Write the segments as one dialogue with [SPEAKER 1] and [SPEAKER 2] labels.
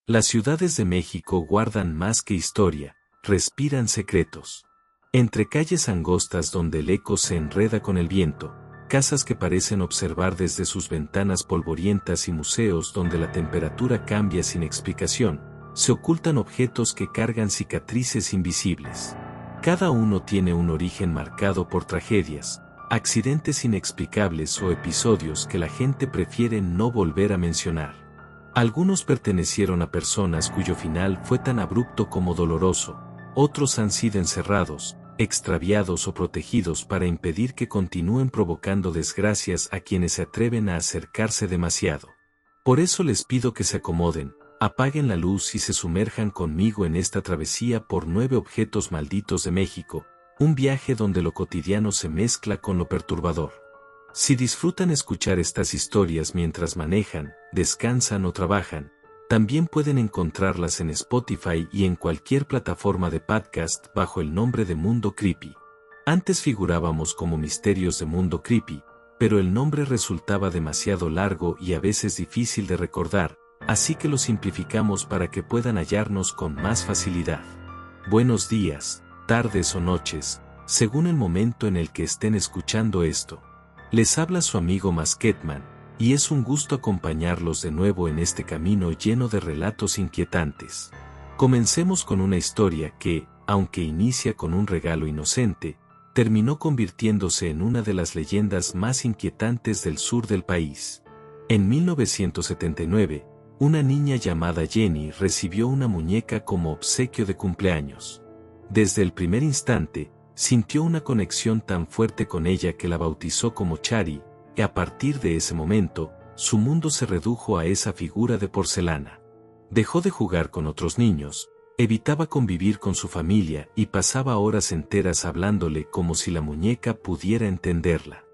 [SPEAKER 1] Las ciudades de México guardan más que historia, respiran secretos. Entre calles angostas donde el eco se enreda con el viento, casas que parecen observar desde sus ventanas polvorientas y museos donde la temperatura cambia sin explicación, se ocultan objetos que cargan cicatrices invisibles. Cada uno tiene un origen marcado por tragedias, accidentes inexplicables o episodios que la gente prefiere no volver a mencionar. Algunos pertenecieron a personas cuyo final fue tan abrupto como doloroso, otros han sido encerrados, extraviados o protegidos para impedir que continúen provocando desgracias a quienes se atreven a acercarse demasiado. Por eso les pido que se acomoden, apaguen la luz y se sumerjan conmigo en esta travesía por 9 objetos malditos de México, un viaje donde lo cotidiano se mezcla con lo perturbador. Si disfrutan escuchar estas historias mientras manejan, descansan o trabajan, también pueden encontrarlas en Spotify y en cualquier plataforma de podcast bajo el nombre de Mundo Creepy. Antes figurábamos como Misterios de Mundo Creepy, pero el nombre resultaba demasiado largo y a veces difícil de recordar, así que lo simplificamos para que puedan hallarnos con más facilidad. Buenos días, tardes o noches, según el momento en el que estén escuchando esto. Les habla su amigo Masketman, y es un gusto acompañarlos de nuevo en este camino lleno de relatos inquietantes. Comencemos con una historia que, aunque inicia con un regalo inocente, terminó convirtiéndose en una de las leyendas más inquietantes del sur del país. En 1979, una niña llamada Jenny recibió una muñeca como obsequio de cumpleaños. Desde el primer instante, sintió una conexión tan fuerte con ella que la bautizó como Chari, y a partir de ese momento, su mundo se redujo a esa figura de porcelana. Dejó de jugar con otros niños, evitaba convivir con su familia y pasaba horas enteras hablándole como si la muñeca pudiera entenderla.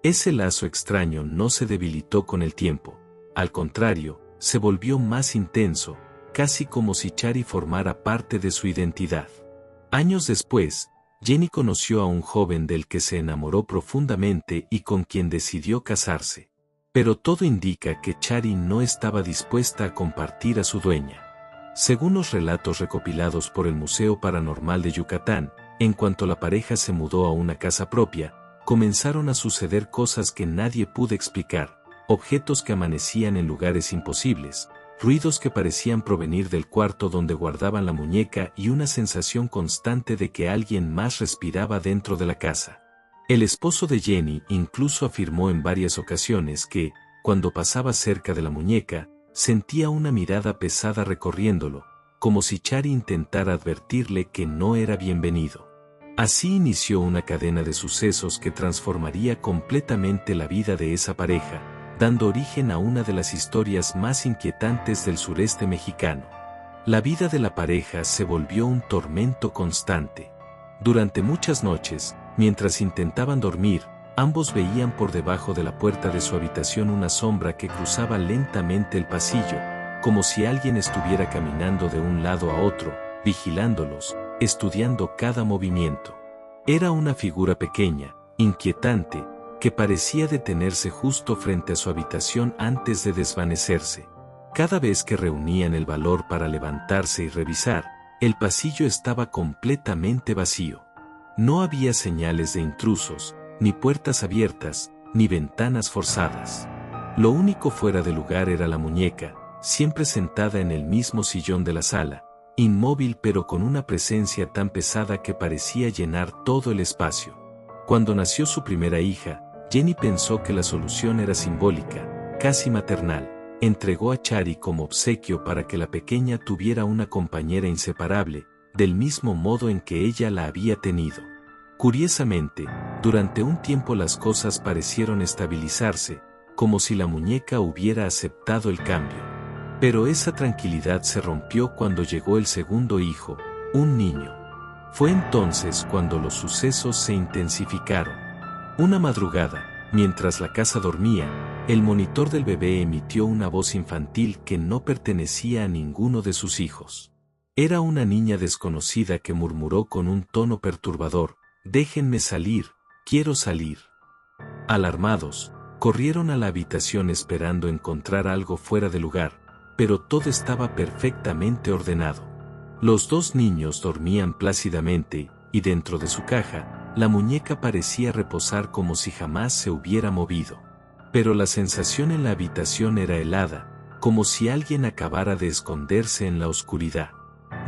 [SPEAKER 1] Ese lazo extraño no se debilitó con el tiempo, al contrario, se volvió más intenso, casi como si Chari formara parte de su identidad. Años después, Jenny conoció a un joven del que se enamoró profundamente y con quien decidió casarse. Pero todo indica que Chari no estaba dispuesta a compartir a su dueña. Según los relatos recopilados por el Museo Paranormal de Yucatán, en cuanto la pareja se mudó a una casa propia, comenzaron a suceder cosas que nadie pudo explicar, objetos que amanecían en lugares imposibles, ruidos que parecían provenir del cuarto donde guardaban la muñeca y una sensación constante de que alguien más respiraba dentro de la casa. El esposo de Jenny incluso afirmó en varias ocasiones que, cuando pasaba cerca de la muñeca, sentía una mirada pesada recorriéndolo, como si Chari intentara advertirle que no era bienvenido. Así inició una cadena de sucesos que transformaría completamente la vida de esa pareja, dando origen a una de las historias más inquietantes del sureste mexicano. La vida de la pareja se volvió un tormento constante. Durante muchas noches, mientras intentaban dormir, ambos veían por debajo de la puerta de su habitación una sombra que cruzaba lentamente el pasillo, como si alguien estuviera caminando de un lado a otro, vigilándolos, estudiando cada movimiento. Era una figura pequeña, inquietante, que parecía detenerse justo frente a su habitación antes de desvanecerse. Cada vez que reunían el valor para levantarse y revisar, el pasillo estaba completamente vacío. No había señales de intrusos, ni puertas abiertas, ni ventanas forzadas. Lo único fuera de lugar era la muñeca, siempre sentada en el mismo sillón de la sala, inmóvil pero con una presencia tan pesada que parecía llenar todo el espacio. Cuando nació su primera hija, Jenny pensó que la solución era simbólica, casi maternal. Entregó a Chari como obsequio para que la pequeña tuviera una compañera inseparable, del mismo modo en que ella la había tenido. Curiosamente, durante un tiempo las cosas parecieron estabilizarse, como si la muñeca hubiera aceptado el cambio. Pero esa tranquilidad se rompió cuando llegó el segundo hijo, un niño. Fue entonces cuando los sucesos se intensificaron. Una madrugada, mientras la casa dormía, el monitor del bebé emitió una voz infantil que no pertenecía a ninguno de sus hijos. Era una niña desconocida que murmuró con un tono perturbador: «Déjenme salir, quiero salir». Alarmados, corrieron a la habitación esperando encontrar algo fuera de lugar, pero todo estaba perfectamente ordenado. Los dos niños dormían plácidamente, y dentro de su caja, la muñeca parecía reposar como si jamás se hubiera movido. Pero la sensación en la habitación era helada, como si alguien acabara de esconderse en la oscuridad.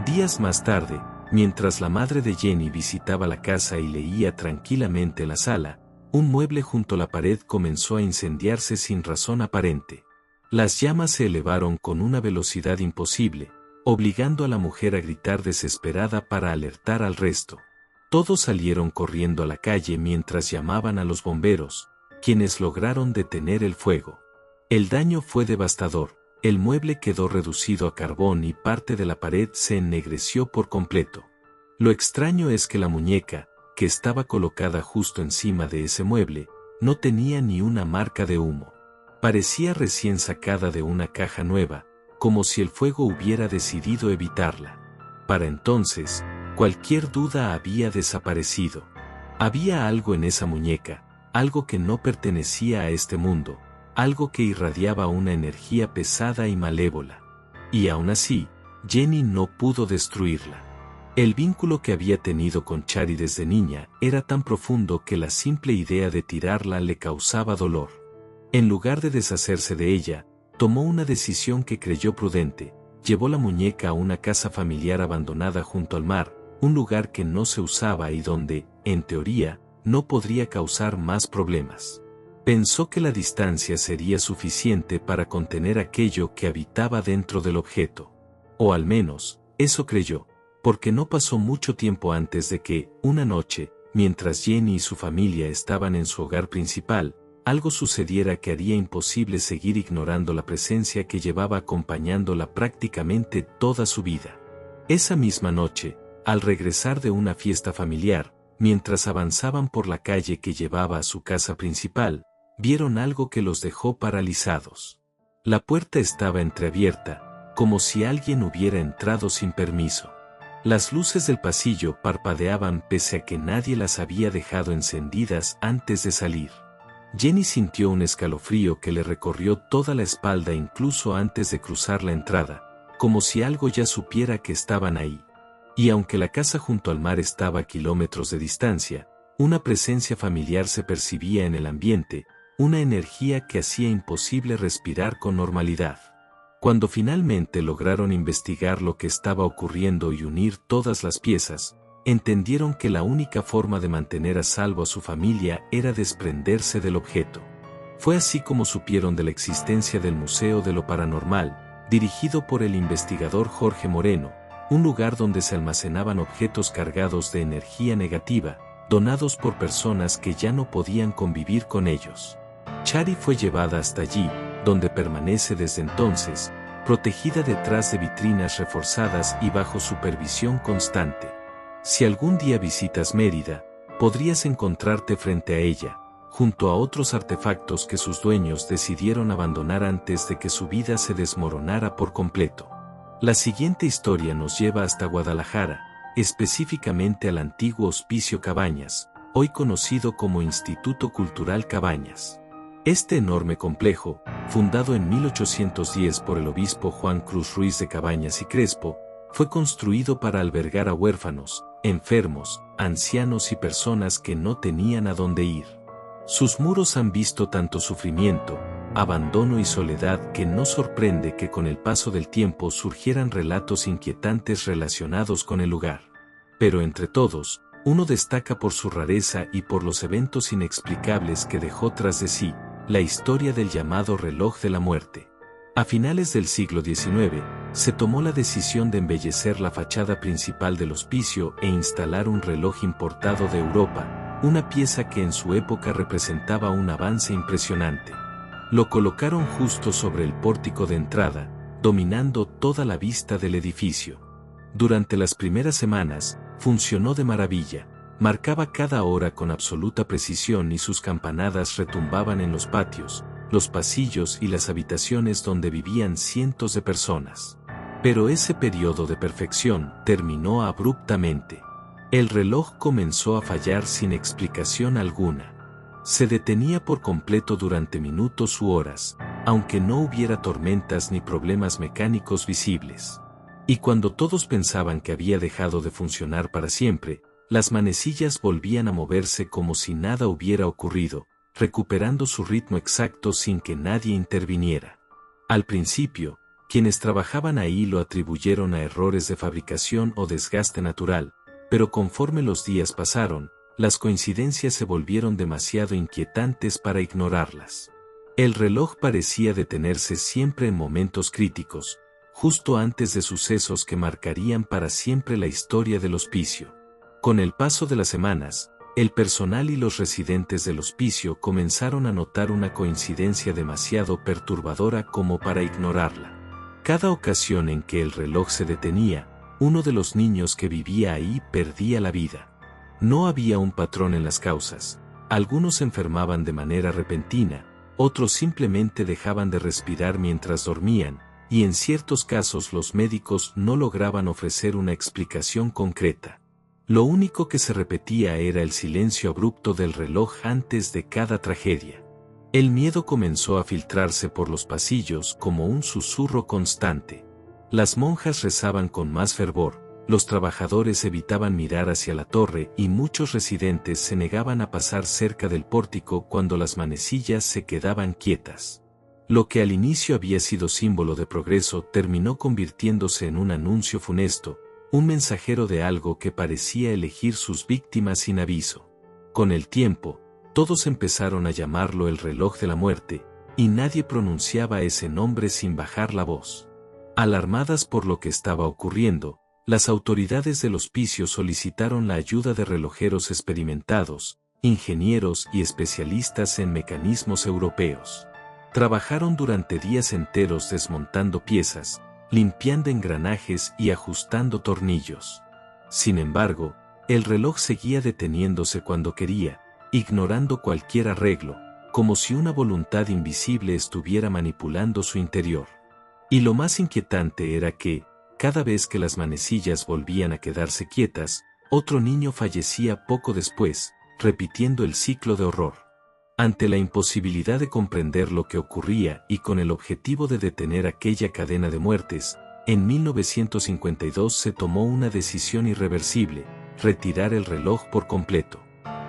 [SPEAKER 1] Días más tarde, mientras la madre de Jenny visitaba la casa y leía tranquilamente en la sala, un mueble junto a la pared comenzó a incendiarse sin razón aparente. Las llamas se elevaron con una velocidad imposible, obligando a la mujer a gritar desesperada para alertar al resto. Todos salieron corriendo a la calle mientras llamaban a los bomberos, quienes lograron detener el fuego. El daño fue devastador, el mueble quedó reducido a carbón y parte de la pared se ennegreció por completo. Lo extraño es que la muñeca, que estaba colocada justo encima de ese mueble, no tenía ni una marca de humo. Parecía recién sacada de una caja nueva, como si el fuego hubiera decidido evitarla. Para entonces, cualquier duda había desaparecido. Había algo en esa muñeca, algo que no pertenecía a este mundo, algo que irradiaba una energía pesada y malévola. Y aún así, Jenny no pudo destruirla. El vínculo que había tenido con Chari desde niña era tan profundo que la simple idea de tirarla le causaba dolor. En lugar de deshacerse de ella, tomó una decisión que creyó prudente: llevó la muñeca a una casa familiar abandonada junto al mar, un lugar que no se usaba y donde, en teoría, no podría causar más problemas. Pensó que la distancia sería suficiente para contener aquello que habitaba dentro del objeto. O al menos, eso creyó, porque no pasó mucho tiempo antes de que, una noche, mientras Jenny y su familia estaban en su hogar principal, algo sucediera que haría imposible seguir ignorando la presencia que llevaba acompañándola prácticamente toda su vida. Esa misma noche, al regresar de una fiesta familiar, mientras avanzaban por la calle que llevaba a su casa principal, vieron algo que los dejó paralizados. La puerta estaba entreabierta, como si alguien hubiera entrado sin permiso. Las luces del pasillo parpadeaban pese a que nadie las había dejado encendidas antes de salir. Jenny sintió un escalofrío que le recorrió toda la espalda incluso antes de cruzar la entrada, como si algo ya supiera que estaban ahí. Y aunque la casa junto al mar estaba a kilómetros de distancia, una presencia familiar se percibía en el ambiente, una energía que hacía imposible respirar con normalidad. Cuando finalmente lograron investigar lo que estaba ocurriendo y unir todas las piezas, entendieron que la única forma de mantener a salvo a su familia era desprenderse del objeto. Fue así como supieron de la existencia del Museo de lo Paranormal, dirigido por el investigador Jorge Moreno, un lugar donde se almacenaban objetos cargados de energía negativa, donados por personas que ya no podían convivir con ellos. Chari fue llevada hasta allí, donde permanece desde entonces, protegida detrás de vitrinas reforzadas y bajo supervisión constante. Si algún día visitas Mérida, podrías encontrarte frente a ella, junto a otros artefactos que sus dueños decidieron abandonar antes de que su vida se desmoronara por completo. La siguiente historia nos lleva hasta Guadalajara, específicamente al antiguo Hospicio Cabañas, hoy conocido como Instituto Cultural Cabañas. Este enorme complejo, fundado en 1810 por el obispo Juan Cruz Ruiz de Cabañas y Crespo, fue construido para albergar a huérfanos, enfermos, ancianos y personas que no tenían a dónde ir. Sus muros han visto tanto sufrimiento, abandono y soledad que no sorprende que con el paso del tiempo surgieran relatos inquietantes relacionados con el lugar. Pero entre todos, uno destaca por su rareza y por los eventos inexplicables que dejó tras de sí: la historia del llamado reloj de la muerte. A finales del siglo XIX, se tomó la decisión de embellecer la fachada principal del hospicio e instalar un reloj importado de Europa, una pieza que en su época representaba un avance impresionante. Lo colocaron justo sobre el pórtico de entrada, dominando toda la vista del edificio. Durante las primeras semanas, funcionó de maravilla. Marcaba cada hora con absoluta precisión y sus campanadas retumbaban en los patios, los pasillos y las habitaciones donde vivían cientos de personas. Pero ese periodo de perfección terminó abruptamente. El reloj comenzó a fallar sin explicación alguna. Se detenía por completo durante minutos u horas, aunque no hubiera tormentas ni problemas mecánicos visibles. Y cuando todos pensaban que había dejado de funcionar para siempre, las manecillas volvían a moverse como si nada hubiera ocurrido, recuperando su ritmo exacto sin que nadie interviniera. Al principio, quienes trabajaban ahí lo atribuyeron a errores de fabricación o desgaste natural, pero conforme los días pasaron, las coincidencias se volvieron demasiado inquietantes para ignorarlas. El reloj parecía detenerse siempre en momentos críticos, justo antes de sucesos que marcarían para siempre la historia del hospicio. Con el paso de las semanas, el personal y los residentes del hospicio comenzaron a notar una coincidencia demasiado perturbadora como para ignorarla. Cada ocasión en que el reloj se detenía, uno de los niños que vivía ahí perdía la vida. No había un patrón en las causas. Algunos se enfermaban de manera repentina, otros simplemente dejaban de respirar mientras dormían, y en ciertos casos los médicos no lograban ofrecer una explicación concreta. Lo único que se repetía era el silencio abrupto del reloj antes de cada tragedia. El miedo comenzó a filtrarse por los pasillos como un susurro constante. Las monjas rezaban con más fervor, los trabajadores evitaban mirar hacia la torre y muchos residentes se negaban a pasar cerca del pórtico cuando las manecillas se quedaban quietas. Lo que al inicio había sido símbolo de progreso terminó convirtiéndose en un anuncio funesto, un mensajero de algo que parecía elegir sus víctimas sin aviso. Con el tiempo, todos empezaron a llamarlo el reloj de la muerte, y nadie pronunciaba ese nombre sin bajar la voz. Alarmadas por lo que estaba ocurriendo, las autoridades del hospicio solicitaron la ayuda de relojeros experimentados, ingenieros y especialistas en mecanismos europeos. Trabajaron durante días enteros desmontando piezas, limpiando engranajes y ajustando tornillos. Sin embargo, el reloj seguía deteniéndose cuando quería, ignorando cualquier arreglo, como si una voluntad invisible estuviera manipulando su interior. Y lo más inquietante era que, cada vez que las manecillas volvían a quedarse quietas, otro niño fallecía poco después, repitiendo el ciclo de horror. Ante la imposibilidad de comprender lo que ocurría y con el objetivo de detener aquella cadena de muertes, en 1952 se tomó una decisión irreversible: retirar el reloj por completo.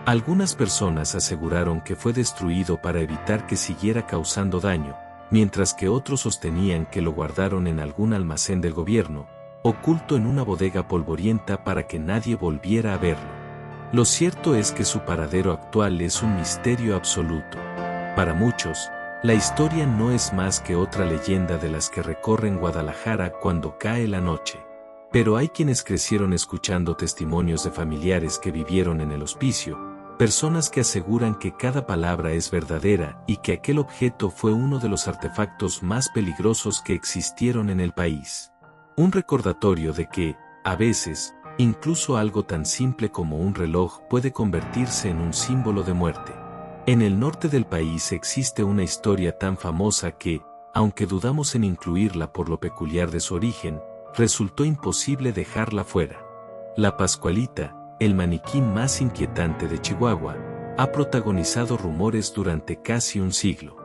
[SPEAKER 1] Algunas personas aseguraron que fue destruido para evitar que siguiera causando daño, mientras que otros sostenían que lo guardaron en algún almacén del gobierno, oculto en una bodega polvorienta para que nadie volviera a verlo. Lo cierto es que su paradero actual es un misterio absoluto. Para muchos, la historia no es más que otra leyenda de las que recorren Guadalajara cuando cae la noche. Pero hay quienes crecieron escuchando testimonios de familiares que vivieron en el hospicio, personas que aseguran que cada palabra es verdadera y que aquel objeto fue uno de los artefactos más peligrosos que existieron en el país. Un recordatorio de que, a veces, incluso algo tan simple como un reloj puede convertirse en un símbolo de muerte. En el norte del país existe una historia tan famosa que, aunque dudamos en incluirla por lo peculiar de su origen, resultó imposible dejarla fuera. La Pascualita, el maniquí más inquietante de Chihuahua, ha protagonizado rumores durante casi un siglo.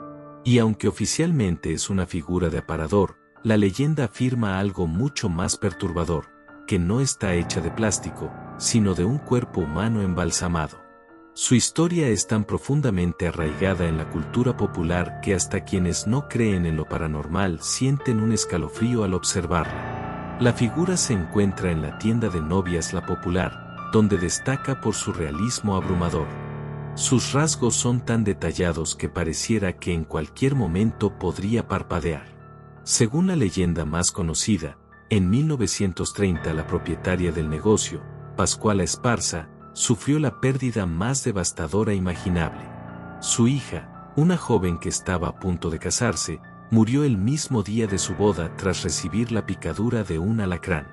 [SPEAKER 1] Y aunque oficialmente es una figura de aparador, la leyenda afirma algo mucho más perturbador: que no está hecha de plástico, sino de un cuerpo humano embalsamado. Su historia es tan profundamente arraigada en la cultura popular que hasta quienes no creen en lo paranormal sienten un escalofrío al observarla. La figura se encuentra en la tienda de novias La Popular, donde destaca por su realismo abrumador. Sus rasgos son tan detallados que pareciera que en cualquier momento podría parpadear. Según la leyenda más conocida, en 1930 la propietaria del negocio, Pascuala Esparza, sufrió la pérdida más devastadora imaginable. Su hija, una joven que estaba a punto de casarse, murió el mismo día de su boda tras recibir la picadura de un alacrán.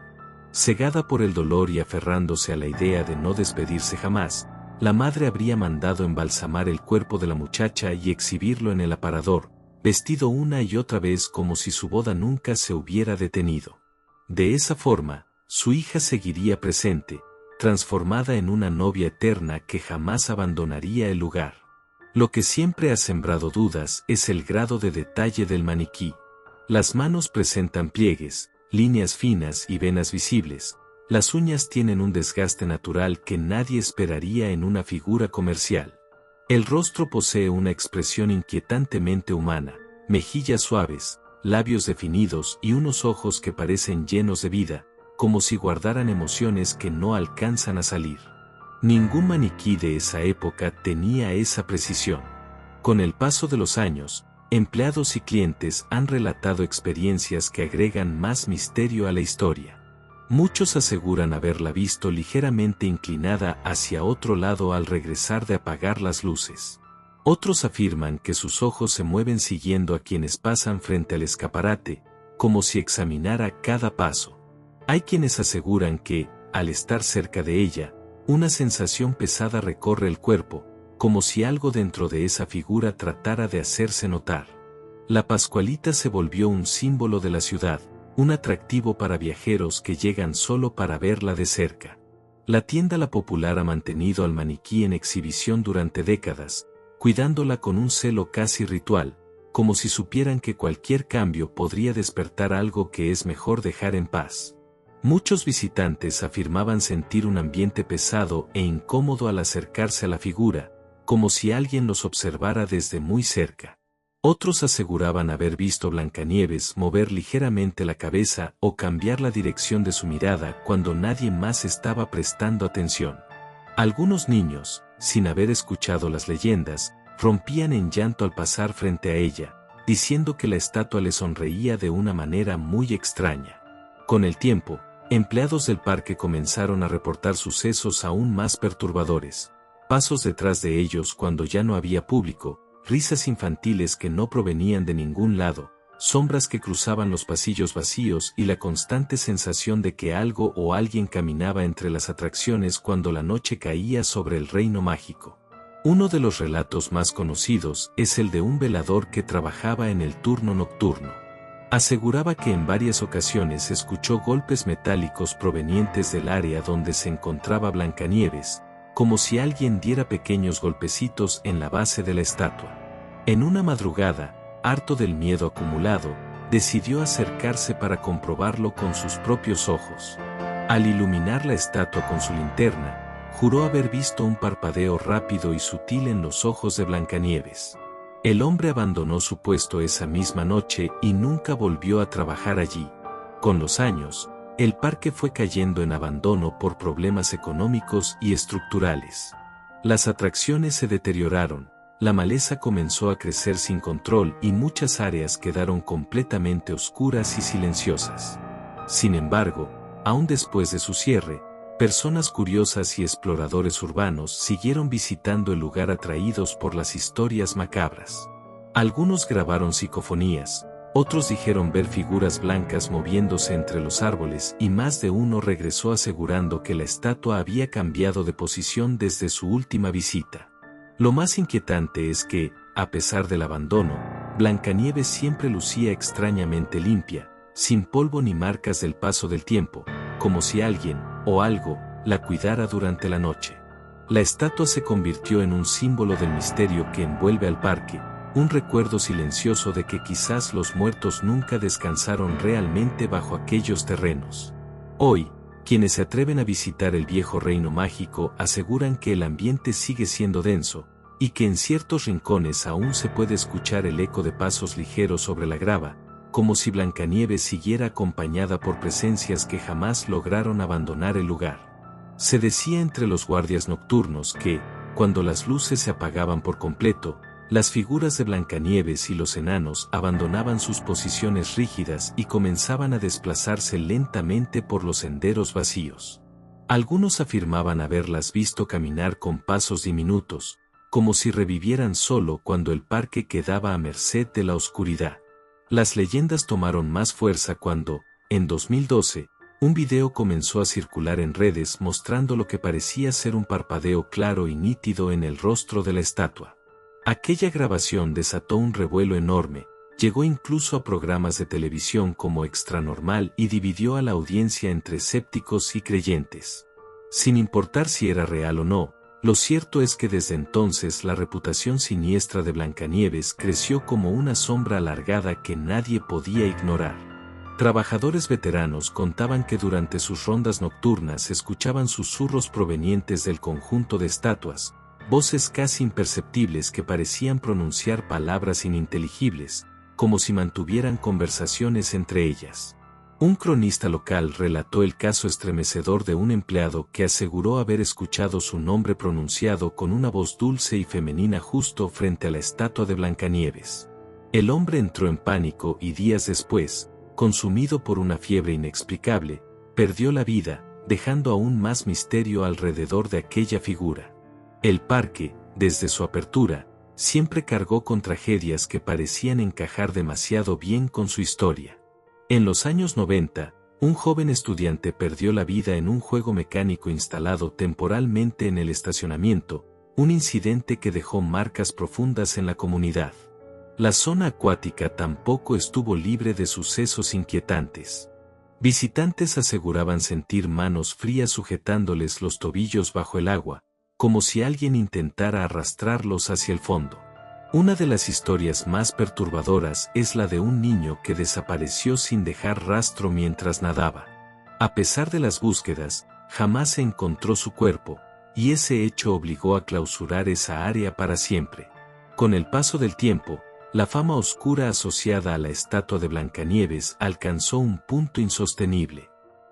[SPEAKER 1] Cegada por el dolor y aferrándose a la idea de no despedirse jamás, la madre habría mandado embalsamar el cuerpo de la muchacha y exhibirlo en el aparador, vestido una y otra vez como si su boda nunca se hubiera detenido. De esa forma, su hija seguiría presente, transformada en una novia eterna que jamás abandonaría el lugar. Lo que siempre ha sembrado dudas es el grado de detalle del maniquí. Las manos presentan pliegues, líneas finas y venas visibles. Las uñas tienen un desgaste natural que nadie esperaría en una figura comercial. El rostro posee una expresión inquietantemente humana, mejillas suaves, labios definidos y unos ojos que parecen llenos de vida, como si guardaran emociones que no alcanzan a salir. Ningún maniquí de esa época tenía esa precisión. Con el paso de los años, empleados y clientes han relatado experiencias que agregan más misterio a la historia. Muchos aseguran haberla visto ligeramente inclinada hacia otro lado al regresar de apagar las luces. Otros afirman que sus ojos se mueven siguiendo a quienes pasan frente al escaparate, como si examinara cada paso. Hay quienes aseguran que, al estar cerca de ella, una sensación pesada recorre el cuerpo, como si algo dentro de esa figura tratara de hacerse notar. La Pascualita se volvió un símbolo de la ciudad, un atractivo para viajeros que llegan solo para verla de cerca. La tienda La Popular ha mantenido al maniquí en exhibición durante décadas, cuidándola con un celo casi ritual, como si supieran que cualquier cambio podría despertar algo que es mejor dejar en paz. Muchos visitantes afirmaban sentir un ambiente pesado e incómodo al acercarse a la figura, como si alguien los observara desde muy cerca. Otros aseguraban haber visto Blancanieves mover ligeramente la cabeza o cambiar la dirección de su mirada cuando nadie más estaba prestando atención. Algunos niños, sin haber escuchado las leyendas, rompían en llanto al pasar frente a ella, diciendo que la estatua les sonreía de una manera muy extraña. Con el tiempo, empleados del parque comenzaron a reportar sucesos aún más perturbadores. Pasos detrás de ellos cuando ya no había público, risas infantiles que no provenían de ningún lado, sombras que cruzaban los pasillos vacíos y la constante sensación de que algo o alguien caminaba entre las atracciones cuando la noche caía sobre el reino mágico. Uno de los relatos más conocidos es el de un velador que trabajaba en el turno nocturno. Aseguraba que en varias ocasiones escuchó golpes metálicos provenientes del área donde se encontraba Blancanieves, como si alguien diera pequeños golpecitos en la base de la estatua. En una madrugada, harto del miedo acumulado, decidió acercarse para comprobarlo con sus propios ojos. Al iluminar la estatua con su linterna, juró haber visto un parpadeo rápido y sutil en los ojos de Blancanieves. El hombre abandonó su puesto esa misma noche y nunca volvió a trabajar allí. Con los años, el parque fue cayendo en abandono por problemas económicos y estructurales. Las atracciones se deterioraron, la maleza comenzó a crecer sin control y muchas áreas quedaron completamente oscuras y silenciosas. Sin embargo, aún después de su cierre, personas curiosas y exploradores urbanos siguieron visitando el lugar atraídos por las historias macabras. Algunos grabaron psicofonías, otros dijeron ver figuras blancas moviéndose entre los árboles y más de uno regresó asegurando que la estatua había cambiado de posición desde su última visita. Lo más inquietante es que, a pesar del abandono, Blancanieves siempre lucía extrañamente limpia, sin polvo ni marcas del paso del tiempo, como si alguien, o algo, la cuidara durante la noche. La estatua se convirtió en un símbolo del misterio que envuelve al parque, un recuerdo silencioso de que quizás los muertos nunca descansaron realmente bajo aquellos terrenos. Hoy, quienes se atreven a visitar el viejo reino mágico aseguran que el ambiente sigue siendo denso, y que en ciertos rincones aún se puede escuchar el eco de pasos ligeros sobre la grava, como si Blancanieves siguiera acompañada por presencias que jamás lograron abandonar el lugar. Se decía entre los guardias nocturnos que, cuando las luces se apagaban por completo, las figuras de Blancanieves y los enanos abandonaban sus posiciones rígidas y comenzaban a desplazarse lentamente por los senderos vacíos. Algunos afirmaban haberlas visto caminar con pasos diminutos, como si revivieran solo cuando el parque quedaba a merced de la oscuridad. Las leyendas tomaron más fuerza cuando, en 2012, un video comenzó a circular en redes mostrando lo que parecía ser un parpadeo claro y nítido en el rostro de la estatua. Aquella grabación desató un revuelo enorme, llegó incluso a programas de televisión como Extranormal y dividió a la audiencia entre escépticos y creyentes. Sin importar si era real o no, Lo cierto es que desde entonces la reputación siniestra de Blancanieves creció como una sombra alargada que nadie podía ignorar. Trabajadores veteranos contaban que durante sus rondas nocturnas escuchaban susurros provenientes del conjunto de estatuas, voces casi imperceptibles que parecían pronunciar palabras ininteligibles, como si mantuvieran conversaciones entre ellas. Un cronista local relató el caso estremecedor de un empleado que aseguró haber escuchado su nombre pronunciado con una voz dulce y femenina justo frente a la estatua de Blancanieves. El hombre entró en pánico y días después, consumido por una fiebre inexplicable, perdió la vida, dejando aún más misterio alrededor de aquella figura. El parque, desde su apertura, siempre cargó con tragedias que parecían encajar demasiado bien con su historia. En los años 90, un joven estudiante perdió la vida en un juego mecánico instalado temporalmente en el estacionamiento, un incidente que dejó marcas profundas en la comunidad. La zona acuática tampoco estuvo libre de sucesos inquietantes. Visitantes aseguraban sentir manos frías sujetándoles los tobillos bajo el agua, como si alguien intentara arrastrarlos hacia el fondo. Una de las historias más perturbadoras es la de un niño que desapareció sin dejar rastro mientras nadaba. A pesar de las búsquedas, jamás se encontró su cuerpo, y ese hecho obligó a clausurar esa área para siempre. Con el paso del tiempo, la fama oscura asociada a la estatua de Blancanieves alcanzó un punto insostenible.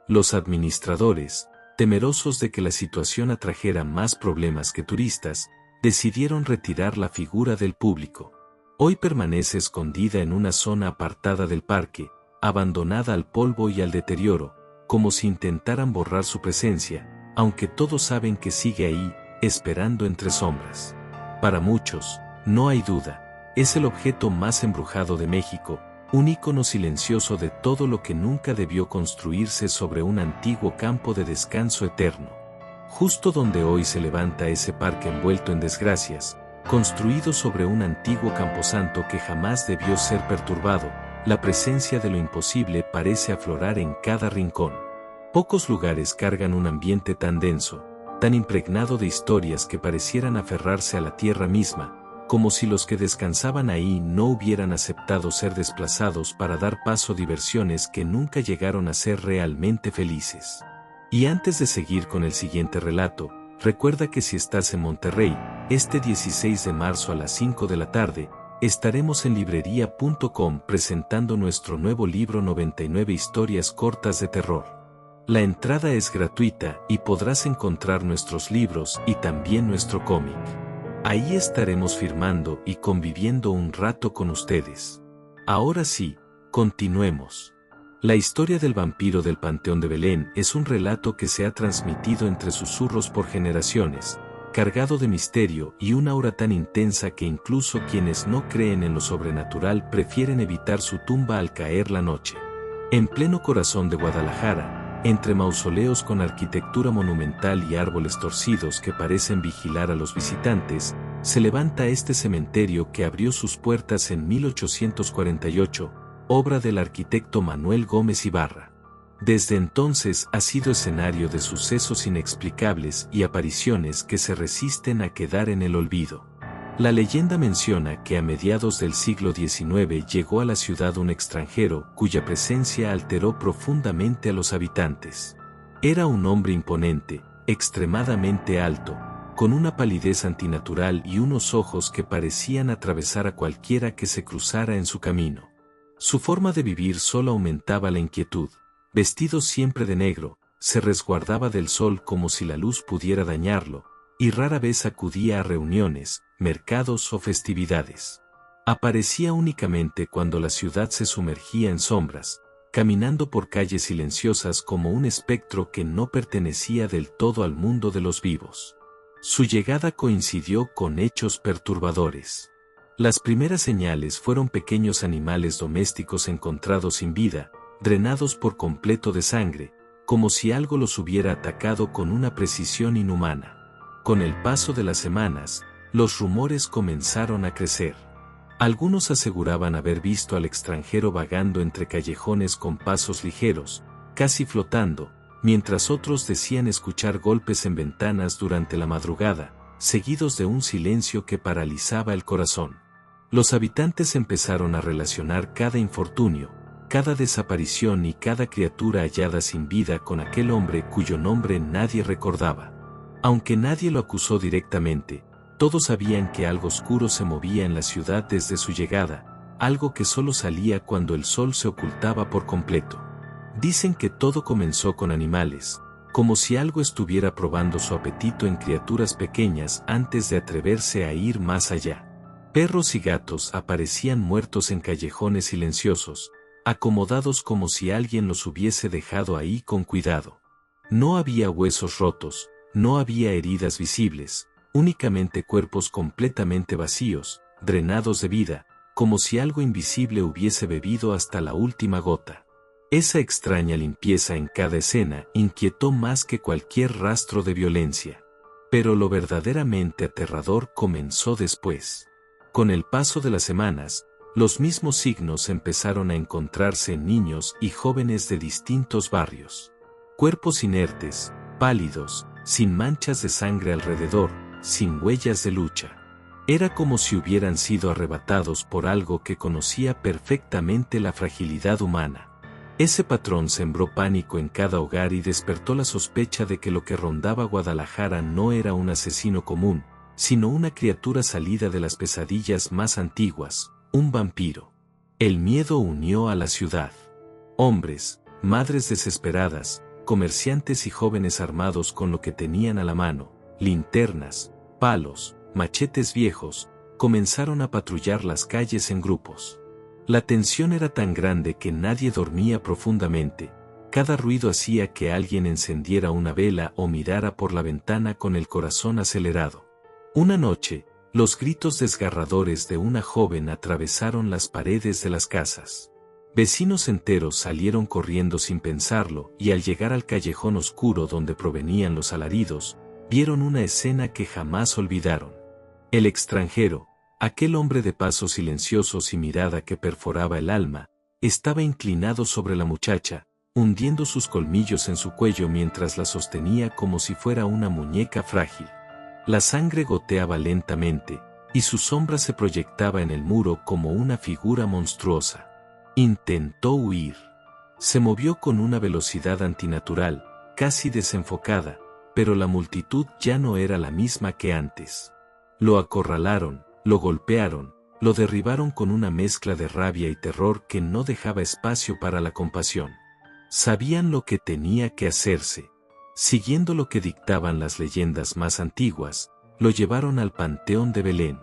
[SPEAKER 1] Los administradores, temerosos de que la situación atrajera más problemas que turistas, decidieron retirar la figura del público. Hoy permanece escondida en una zona apartada del parque, abandonada al polvo y al deterioro, como si intentaran borrar su presencia, aunque todos saben que sigue ahí, esperando entre sombras. Para muchos, no hay duda, es el objeto más embrujado de México, un ícono silencioso de todo lo que nunca debió construirse sobre un antiguo campo de descanso eterno. Justo donde hoy se levanta ese parque envuelto en desgracias, construido sobre un antiguo camposanto que jamás debió ser perturbado, la presencia de lo imposible parece aflorar en cada rincón. Pocos lugares cargan un ambiente tan denso, tan impregnado de historias que parecieran aferrarse a la tierra misma, como si los que descansaban ahí no hubieran aceptado ser desplazados para dar paso a diversiones que nunca llegaron a ser realmente felices. Y antes de seguir con el siguiente relato, recuerda que si estás en Monterrey, este 16 de marzo a las 5 de la tarde, estaremos en librería.com presentando nuestro nuevo libro 99 historias cortas de terror. La entrada es gratuita y podrás encontrar nuestros libros y también nuestro cómic. Ahí estaremos firmando y conviviendo un rato con ustedes. Ahora sí, continuemos. La historia del vampiro del Panteón de Belén es un relato que se ha transmitido entre susurros por generaciones, cargado de misterio y una aura tan intensa que incluso quienes no creen en lo sobrenatural prefieren evitar su tumba al caer la noche. En pleno corazón de Guadalajara, entre mausoleos con arquitectura monumental y árboles torcidos que parecen vigilar a los visitantes, se levanta este cementerio que abrió sus puertas en 1848, obra del arquitecto Manuel Gómez Ibarra. Desde entonces ha sido escenario de sucesos inexplicables y apariciones que se resisten a quedar en el olvido. La leyenda menciona que a mediados del siglo XIX llegó a la ciudad un extranjero cuya presencia alteró profundamente a los habitantes. Era un hombre imponente, extremadamente alto, con una palidez antinatural y unos ojos que parecían atravesar a cualquiera que se cruzara en su camino. Su forma de vivir solo aumentaba la inquietud. Vestido siempre de negro, se resguardaba del sol como si la luz pudiera dañarlo, y rara vez acudía a reuniones, mercados o festividades. Aparecía únicamente cuando la ciudad se sumergía en sombras, caminando por calles silenciosas como un espectro que no pertenecía del todo al mundo de los vivos. Su llegada coincidió con hechos perturbadores. Las primeras señales fueron pequeños animales domésticos encontrados sin vida, drenados por completo de sangre, como si algo los hubiera atacado con una precisión inhumana. Con el paso de las semanas, los rumores comenzaron a crecer. Algunos aseguraban haber visto al extranjero vagando entre callejones con pasos ligeros, casi flotando, mientras otros decían escuchar golpes en ventanas durante la madrugada, seguidos de un silencio que paralizaba el corazón. Los habitantes empezaron a relacionar cada infortunio, cada desaparición y cada criatura hallada sin vida con aquel hombre cuyo nombre nadie recordaba. Aunque nadie lo acusó directamente, todos sabían que algo oscuro se movía en la ciudad desde su llegada, algo que solo salía cuando el sol se ocultaba por completo. Dicen que todo comenzó con animales, como si algo estuviera probando su apetito en criaturas pequeñas antes de atreverse a ir más allá. Perros y gatos aparecían muertos en callejones silenciosos, acomodados como si alguien los hubiese dejado ahí con cuidado. No había huesos rotos, no había heridas visibles, únicamente cuerpos completamente vacíos, drenados de vida, como si algo invisible hubiese bebido hasta la última gota. Esa extraña limpieza en cada escena inquietó más que cualquier rastro de violencia. Pero lo verdaderamente aterrador comenzó después. Con el paso de las semanas, los mismos signos empezaron a encontrarse en niños y jóvenes de distintos barrios. Cuerpos inertes, pálidos, sin manchas de sangre alrededor, sin huellas de lucha. Era como si hubieran sido arrebatados por algo que conocía perfectamente la fragilidad humana. Ese patrón sembró pánico en cada hogar y despertó la sospecha de que lo que rondaba Guadalajara no era un asesino común, sino una criatura salida de las pesadillas más antiguas, un vampiro. El miedo unió a la ciudad. Hombres, madres desesperadas, comerciantes y jóvenes armados con lo que tenían a la mano, linternas, palos, machetes viejos, comenzaron a patrullar las calles en grupos. La tensión era tan grande que nadie dormía profundamente, cada ruido hacía que alguien encendiera una vela o mirara por la ventana con el corazón acelerado. Una noche, los gritos desgarradores de una joven atravesaron las paredes de las casas. Vecinos enteros salieron corriendo sin pensarlo y al llegar al callejón oscuro donde provenían los alaridos, vieron una escena que jamás olvidaron. El extranjero, aquel hombre de pasos silenciosos y mirada que perforaba el alma, estaba inclinado sobre la muchacha, hundiendo sus colmillos en su cuello mientras la sostenía como si fuera una muñeca frágil. La sangre goteaba lentamente, y su sombra se proyectaba en el muro como una figura monstruosa. Intentó huir. Se movió con una velocidad antinatural, casi desenfocada, pero la multitud ya no era la misma que antes. Lo acorralaron, lo golpearon, lo derribaron con una mezcla de rabia y terror que no dejaba espacio para la compasión. Sabían lo que tenía que hacerse. Siguiendo lo que dictaban las leyendas más antiguas, lo llevaron al Panteón de Belén.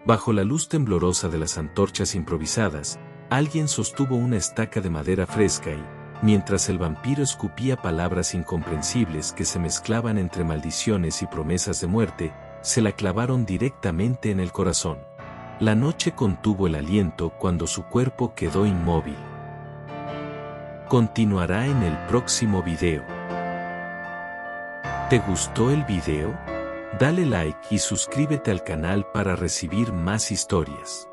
[SPEAKER 1] Bajo la luz temblorosa de las antorchas improvisadas, alguien sostuvo una estaca de madera fresca y, mientras el vampiro escupía palabras incomprensibles que se mezclaban entre maldiciones y promesas de muerte, se la clavaron directamente en el corazón. La noche contuvo el aliento cuando su cuerpo quedó inmóvil. Continuará en el próximo video. ¿Te gustó el video? Dale like y suscríbete al canal para recibir más historias.